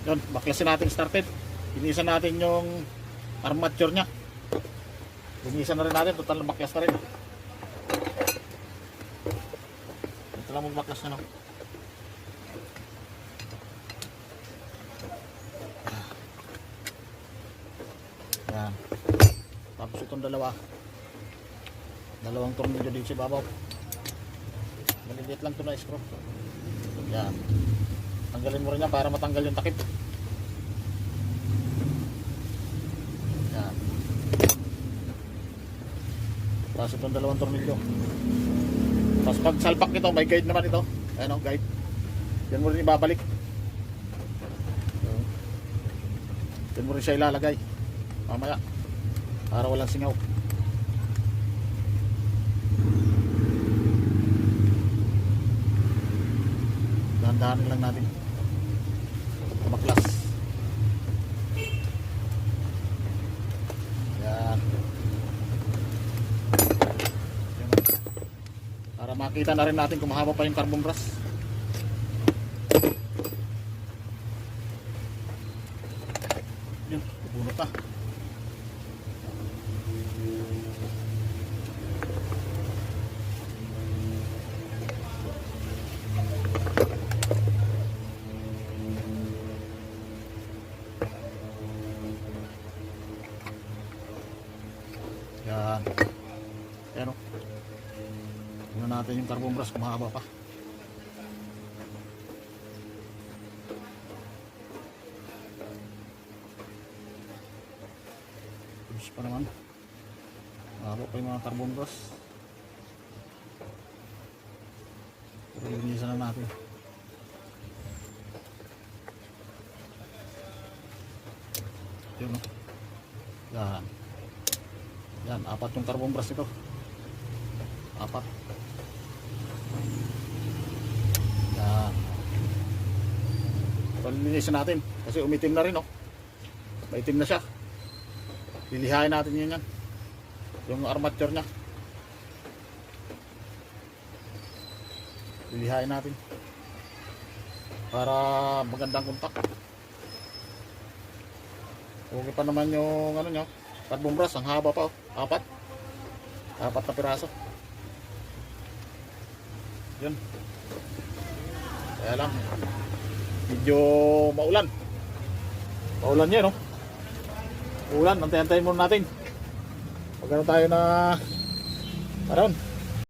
Yun, baklasin natin started. Linisan natin yung armature nya. Linisan na rin natin, total baklas na rin. Ito lang magbaklas na, no? Yan. Tapos itong dalawang tornilyo din sa babaw. Maliliit lang ito na screw. Yan. Tanggalin mo rin yan para matanggal yung takip. Yan. Tapos itong dalawang tornilyo. Tapos pag salpak nito, may guide naman ito. Ayan o, guide. Yan mo rin ibabalik. Yan mo rin siya ilalagay mamaya para walang singaw. Dahan-dahanin lang natin maklas. Yan. Para makita na rin natin kung mahaba pa yung carbon brush. Yun, bunot na. Yan. Yan o. Tingnan natin yung carbon brush kung mahaba pa. Push pa naman. Mahaba pa yung mga carbon brush. Pero linisan na natin. Yun o. Yan. Yan, apat yung carbon brush ito. Apat. Yan. Palinisin natin kasi umitim na rin, oh. Maitim na siya. Lilihain natin yun yan. Yung armature nya. Lilihain natin para magandang kontak. Okay pa naman yung ano nyo, carbon brush, ang haba pa, oh. Apat na piraso. Yun. Kaya lang medyo maulan yan, no? Ulan, antayin muna natin pag ano tayo na around.